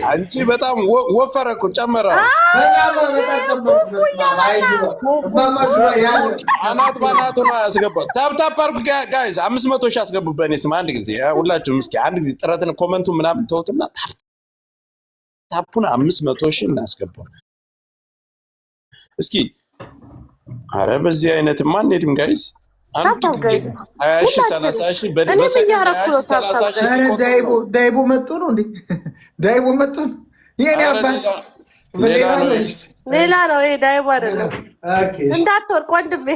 አንቺ በጣም ወፈረ እኮ ጨመረ። አናት ባናቱ ነው ያስገባው። ታፕታፕ አድርጉ ጋይስ፣ 500 ሺህ አስገቡ በእኔ ስም አንድ ጊዜ። ሁላችሁም እስኪ አንድ ጊዜ ጥረትን ኮመንቱ ምናምን ተውትና ታፑን 500 ሺህ እናስገባው እስኪ። አረ በዚህ አይነት ማን ሄድም ጋይስ ዳይቦ መጡ ነው እንዴ? ዳይቦ መጡ ነው የኔ አባት። ሌላ ነው ይሄ ዳይቦ አይደለም። እንዳትወርቅ ወንድሜ።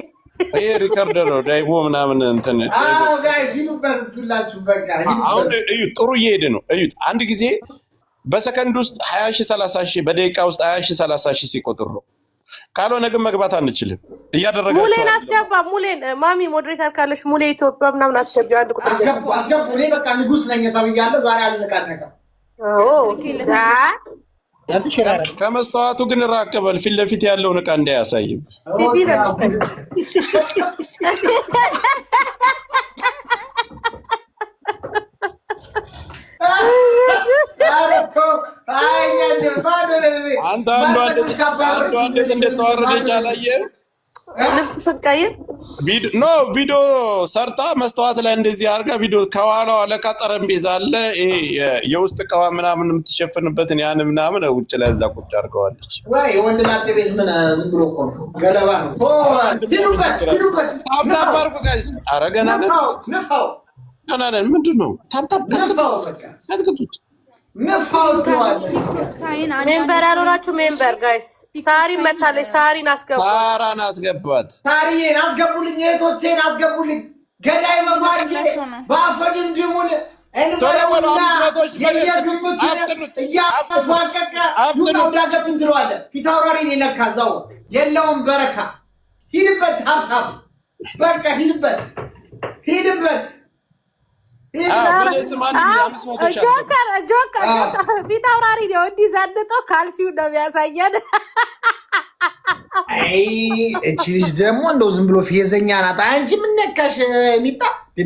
ይሄ ሪከርደር ነው ዳይቦ ምናምን እንትን። አዎ ጋይስ ይሉበት ሁላችሁ በቃ አሁን እዩት፣ ጥሩ እየሄደ ነው። እዩት አንድ ጊዜ በሰከንድ ውስጥ 20 ሺህ 30 ሺህ በደቂቃ ውስጥ 20 ሺህ 30 ሺህ ሲቆጥር ነው። ካልሆነ ግን መግባት አንችልም። እያደረጋችሁ ሙሌን አስገባ። ሙሌን ማሚ ሞዴሬተር ካለሽ ሙሌ ኢትዮጵያ ምናምን አስገቢ። አንድ ቁጥር አስገቡ። እኔ በቃ ንጉስ ነኝ ተብያለሁ። ዛሬ አልነቃነቀም። ከመስተዋቱ ግን ራቅ በል። ፊት ለፊት ያለውን ዕቃ እንዳያሳይም። አንተ አንዷ እንደተዋረደች አላየህም? ልብስ ስትቀይር ቪዲዮ ሰርታ መስተዋት ላይ እንደዚህ አድርጋ ቪዲዮ ከኋላዋ ለካ ጠረጴዛ አለ። ይሄ የውስጥ እቃዋ ምናምን የምትሸፍንበትን ያን ምናምን ውጭ ላይ እዛ ቁጭ አድርገዋለች። ወይ ወንድ ናት ቤት ምን ዝም ብሎ እኮ ነው ገለባ ነው። ሂዱበት ታፕታፕ አድርጉ ጋይስ። ኧረ ገና ነን ገና ነን። ምንድን ነው ታፕታፕ ከትክቱት ሜምበር ያልሆናችሁ ሜምበር ጋይስ። ሳሪን መታለች። ሳሪን አስገቡ። ሳራን አስገባት። ሳሪዬን አስገቡልኝ። እህቶቼን አስገቡልኝ። ገዳይ በማርጌ በአፈድን ድሙን እንበለውና የየግምቱን እያፏቀቀ ዱጣው ዳገቱን ትለዋለ። ፊት አውራሪን የነካ እዛው የለውም በረካ። ሂድበት ታፕታፕ በቃ ሂድበት። ጆከር ፊት አውራሪ ነው። እንዲህ ዘንጦ ካልሲው ነው የሚያሳየን። እቺ ልጅ ደግሞ እንደው ዝም ብሎ ፌዘኛ ናት። አንቺ ምን ነካሽ ሚጣ?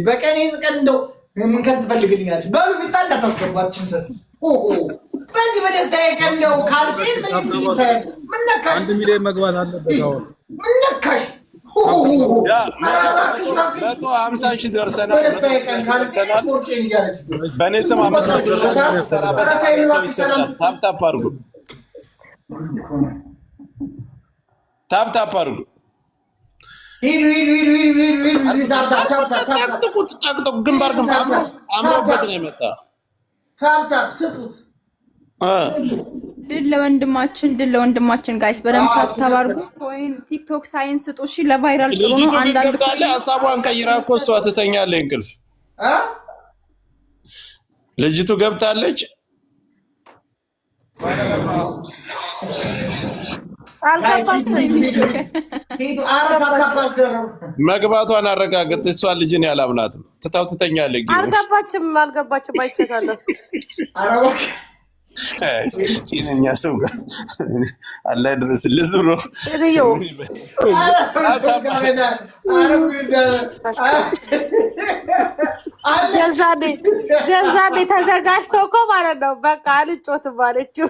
በቀን ይዝቀን እንደው ምን ከን ትፈልግልኛለሽ? በሉ ሚጣ እንዳታስገባችን ሰት በዚህ በደስታ ቀን እንደው ካልሲ ምን ነካሽ? 1 ሚሊዮን መግባት አለበት። አሁን ምን ነካሽ? 150 ሺህ ደርሰናል። በእኔ ስም 500 ታፕታፕ አድርጉ። ታፕታፕ አድርጉ። ጠቅጥቁ። ግንባር አምሮበት ነው የመጣ። ታፕታፕ ስጡት። ድል ለወንድማችን ጋይስ፣ በደንብ ታፕታፕ አድርጉ። ኮይን ቲክቶክ ሳይንስ ስጡ። እሺ ለቫይራል ጥሩ ነው። አንዳንድ ሀሳቧን ቀይራ እኮ እሷ ትተኛለች እንቅልፍ። ልጅቱ ገብታለች። መግባቷን አረጋግጥ። እሷ ልጅን ያላምናትም ትታው ትተኛለች። አልገባችም። አይቻታለሁ። ጤነኛ ሰው ጋር አላህ ድረስልህ ብሎ ገዛኔ ተዘጋጅቶ እኮ ማለት ነው። በቃ አልጮትም አለችው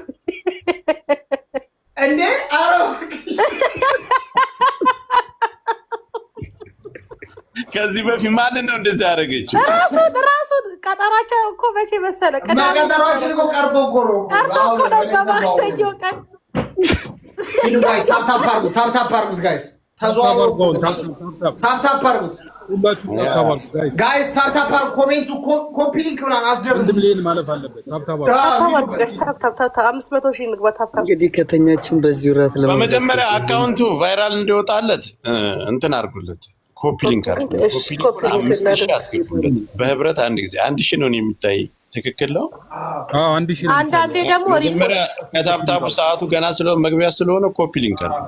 እንዴ? ከዚህ በፊት ማንን ነው እንደዚህ ያደረገችው? ራሱን ቀጠሯቸው እኮ መቼ መሰለ? ቀጠሯችን እኮ ቀርቶ እኮ ነው በማክሰኞ ቀን። ታፕታፕ አድርጉት ጋይስ፣ ተዘዋወሩ። ታፕታፕ አድርጉት ጋይስ፣ ታፕታፕ አድርጉት። ኮሜንቱ ኮፒ ሊንክ ምናምን አስደርጉ። 1 ሚሊዮን ማለፍ አለበት። ታፕታፕ 500 ሺህ እንግባ። ታፕታፕ እንግዲህ ከተኛችን በዚህ ራት በመጀመሪያ አካውንቱ ቫይራል እንዲወጣለት እንትን አድርጉለት። ኮፒ ሊንክ አድርጉለት። 5 ሺህ አስገቡለት። በህብረት አንድ ጊዜ 1 ሺህ ነው የሚታይ። ትክክል ነው። 1 ሺህ። አንዳንዴ ደግሞ መጀመሪያ ከታፕታፑ ሰዓቱ ገና ስለሆነ መግቢያ ስለሆነ ኮፒ ሊንክ አድርጉ።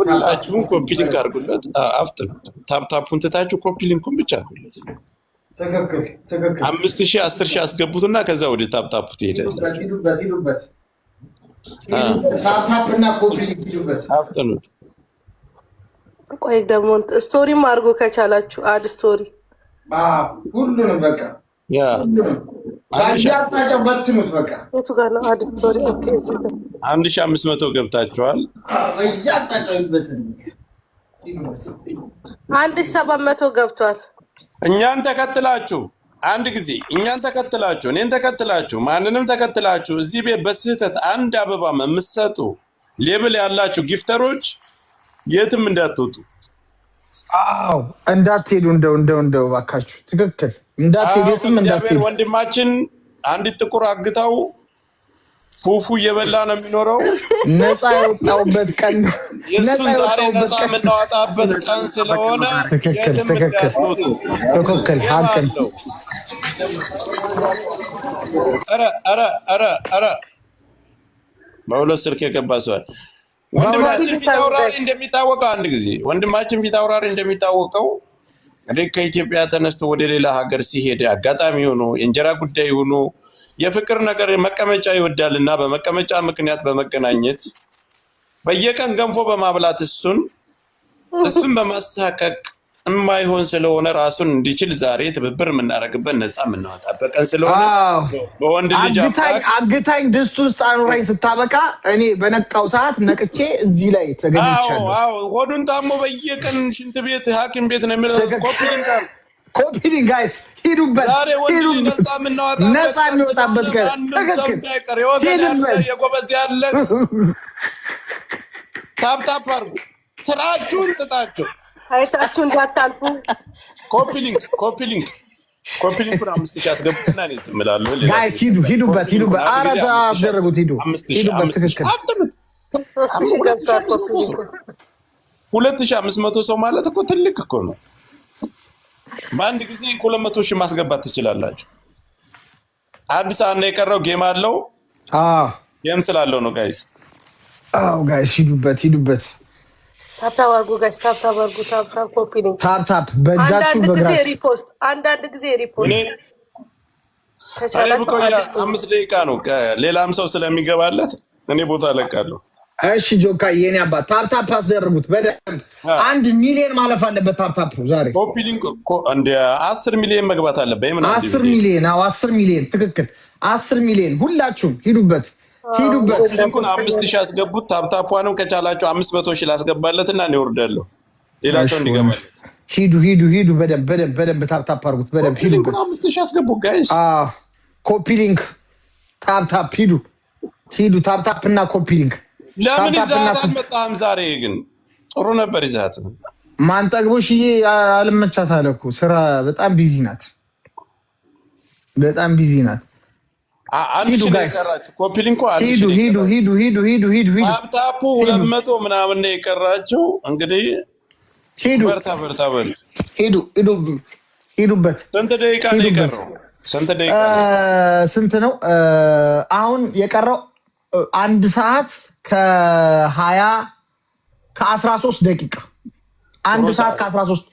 ሁላችሁም ኮፒ ሊንክ አድርጉለት። አፍጥኑት። ታፕታፑን ትታችሁ ኮፒ ሊንኩን ብቻ አድርጉለት። ትክክል። 5 ሺህ 10 ሺህ አስገቡትና ከዛ ወደ ታፕታፑ ትሄዳላችሁ። ታፕታፕና ኮፒ ሊንክ ሂዱበት። አፍጥኑት። ቆይ ደግሞ ስቶሪም አድርጎ ከቻላችሁ አድ ስቶሪ ሁሉንም በቃ ባንዲያጣቸው በትኑት በቃ የቱ ጋር ነው አዲቶሪ? ኦኬ እዚህ ጋር 1500 ገብታችኋል። በያጣቸው ይበትን 1700 ገብቷል። እኛን ተከትላችሁ አንድ ጊዜ እኛን ተከትላችሁ እኔን ተከትላችሁ ማንንም ተከትላችሁ እዚህ ቤት በስህተት አንድ አበባ የምትሰጡ ሌብል ያላችሁ ጊፍተሮች የትም እንዳትወጡ። አዎ እንዳትሄዱ፣ እንደው ባካችሁ ትክክል እንዳትሄዱ፣ የትም እንዳትሄዱ። ወንድማችን አንዲት ጥቁር አግታው ፉፉ እየበላ ነው የሚኖረው። ነፃ የወጣውበት ቀን ነው። የእሱን ዛሬ ነፃ የምናወጣበት ቀን ስለሆነ የትም እንዳትወጡ። ትክክል ሀቅን ኧረ በሁለት ስልክ የገባ ሰዋል። ወንድማችን ፊታውራሪ እንደሚታወቀው አንድ ጊዜ ወንድማችን ፊታውራሪ እንደሚታወቀው እንግዲህ ከኢትዮጵያ ተነስቶ ወደ ሌላ ሀገር ሲሄድ አጋጣሚ ሆኖ የእንጀራ ጉዳይ ሆኖ የፍቅር ነገር መቀመጫ ይወዳልና በመቀመጫ ምክንያት በመገናኘት በየቀን ገንፎ በማብላት እሱን በማሳቀቅ የማይሆን ስለሆነ ራሱን እንዲችል ዛሬ ትብብር የምናደርግበት ነፃ የምናወጣበት ቀን ስለሆነ በወንድ ልጅ አግታኝ ድስት ውስጥ አኑራኝ ስታበቃ እኔ በነቃው ሰዓት ነቅቼ እዚህ ላይ ተገኝቻለሁ። ሆዱን ታሞ በየቀን ሽንት ቤት ሐኪም ቤት ነው የሚለው። ኮፒሊንግ ጋይስ ሂዱበት፣ ዛሬ ወንድ ነፃ የሚወጣበት ቀን ትክክል። የጎበዝ ያለ ታፕታፕ አድርጉ፣ ስራችሁን ጥጣችሁ አይታችሁ እንዳታልፉ። ኮፒሊንግ 5000 አስገቡትና እኔ ዝም እላለሁ። ጋይስ ሂዱበት። ኧረ አስደረጉት፣ ሂዱበት። ትክክል 3000 ገብቷል። ኮፒሊንግ 2500 ሰው ማለት እኮ ትልቅ እኮ ነው። በአንድ ጊዜ 200,000 ማስገባት ትችላላችሁ። አንድ ሰዓት ነው የቀረው። ጌም አለው። ጌም ስላለው ነው ጋይስ። ጋይስ ሂዱበት። ታፕታፕ አድርጉ ጋይስ፣ ታፕታፕ አድርጉ። ታፕታፕ ኮፒሊንግ ታፕታፕ በእጃችሁ በግራችሁ ሪፖስት፣ አንዳንድ ጊዜ ሪፖስት ከቻላችሁ 5 ደቂቃ ነው። ሌላም ሰው ስለሚገባለት እኔ ቦታ ለቃለሁ። እሺ ጆካ የኔ አባት ታፕታፕ አስደርጉት በደንብ። 1 ሚሊዮን ማለፍ አለበት ታፕታፕ ዛሬ። ኮፒሊንግ እንደ 10 ሚሊዮን መግባት አለበት። 10 ሚሊዮን 10 ሚሊዮን ትክክል። 10 ሚሊዮን ሁላችሁም ሂዱበት። ሊንኩን 5000 አስገቡት። ታፕታፑንም ከቻላችሁ 500,000 ላስገባለትና እኔ ወርዳለሁ። ሌላ ሰው እንዲገባለት ሂዱ። በደንብ ታፕታፕ አድርጉት። በደንብ ሂዱበት። 5000 አስገቡ ጋይስ። ኮፒሊንግ ታፕታፕ ሂዱ። ታፕታፕ እና ኮፒሊንግ። ለምን ይዛት አልመጣህም? ዛሬ ግን ጥሩ ነበር ይዛት። ማንጠግቦሽዬ አልመቻት አለ እኮ ስራ በጣም ቢዚ ናት። ሂዱ ጋይስ፣ ሂዱ። ታፕታፑ 200 ምናምን ነው የቀራችሁ። እንግዲህ ሂዱ፣ በርታ በል። ሂዱበት። ስንት ደቂቃ ነው የቀረው? ስንት ነው አሁን የቀረው? 1 ሰዓት ከ13 ደቂቃ። 1 ሰዓት ከ13